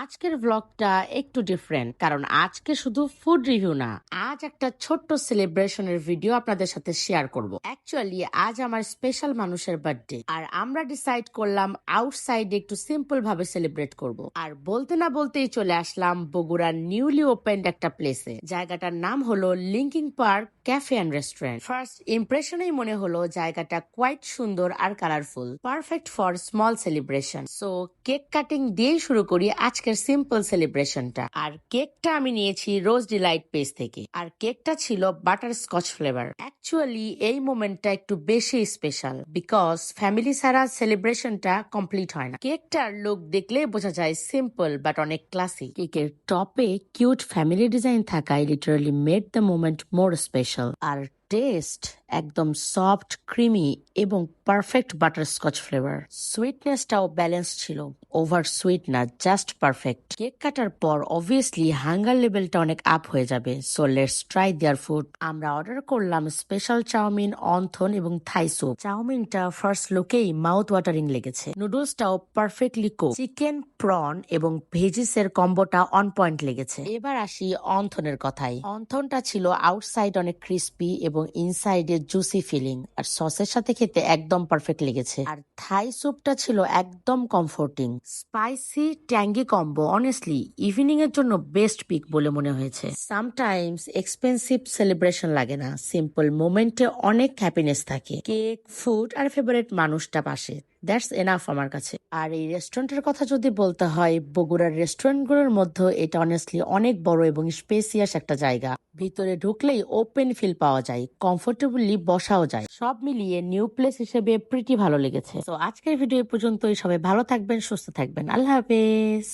আজকের ব্লগটা একটু ডিফারেন্ট কারণ আজকে শুধু ফুড রিভিউ না, আজ একটা ছোট্ট সেলিব্রেশনের ভিডিও আপনাদের সাথে শেয়ার করব। অ্যাকচুয়ালি আজ আমার স্পেশাল মানুষের বার্থডে, আর আমরা ডিসাইড করলাম আউটসাইডে একটু সিম্পল ভাবে সেলিব্রেট করব। আর বলতে না বলতেই চলে আসলাম বগুড়ার নিউলি ওপেন্ড একটা প্লেসে। জায়গাটার নাম হলো linking park cafe and restaurant. First ইমপ্রেশনেই মনে হলো জায়গাটা কোয়াইট সুন্দর আর colourful, perfect for small celebration. So cake cutting দিয়েই শুরু করি আজকের সিম্পল সেলিব্রেশনটা। আর কেকটা আমি নিয়েছি রোজ ডিলাইট পেজ থেকে, আর কেকটা ছিল বাটার স্কচ ফ্লেভার। অ্যাকচুয়ালি এই মোমেন্টটা একটু বেশি স্পেশাল বিকজ ফ্যামিলি ছাড়া সেলিব্রেশনটা কমপ্লিট হয় না। কেকটার লুক দেখলেই বোঝা যায় সিম্পল বাট অনেক ক্লাসি। কেকের টপে কিউট ফ্যামিলি ডিজাইন থাকায় literally made the moment more special. আর টেস্ট একদম সফট, ক্রিমি এবং পারফেক্ট বাটারস্কচ ফ্লেভার। সুইটনেসটাও ব্যালেন্স ছিল, ওভার সুইট না, জাস্ট পারফেক্ট। কেক কাটার পর অবভিয়াসলি হাঙ্গার লেভেলটা অনেক আপ হয়ে যাবে, so let's try their food. আমরা অর্ডার করলাম স্পেশাল চাউমিন, অন্থন এবং থাই স্যুপ। চাউমিনটা ফার্স্ট লুকেই মাউথ ওয়াটারিং লেগেছে। নুডলসটাও পারফেক্টলি কুক। চিকেন, প্রন এবং ভেজিস এর কম্বোটা অন পয়েন্ট লেগেছে। এবার আসি অন্থনের কথায়। অন্থনটা ছিল আউটসাইড অনেক ক্রিস্পি এবং ইনসাইডে জুসি ফিলিং, আর সসের সাথে খেতে একদম পারফেক্ট লেগেছে। আর থাই স্যুপটা ছিল একদম comforting, spicy tangy combo. Honestly evening এর জন্য বেস্ট পিক বলে মনে হয়েছে। সামটাইমস এক্সপেন্সিভ সেলিব্রেশন লাগে না, সিম্পল মোমেন্টে অনেক হ্যাপিনেস থাকে। কেক, ফুড আর ফেভারিট মানুষটা পাশে, দ্যাটস এনাফ আমার কাছে। আর এই রেস্টুরেন্টের কথা যদি বলতে হয়, বগুড়ার রেস্টুরেন্টগুলোর মধ্যে এটা অনেস্টলি অনেক বড় এবং স্পেসিয়াস একটা জায়গা। ভিতরে ঢুকলেই ওপেন ফিল পাওয়া যায়, কমফোর্টেবলি বসাও যায়। সব মিলিয়ে নিউ প্লেস হিসেবে প্রিটি ভালো লেগেছে। তো আজকের ভিডিও পর্যন্তই। সবাই ভালো থাকবেন, সুস্থ থাকবেন। আল্লাহ হাফেজ।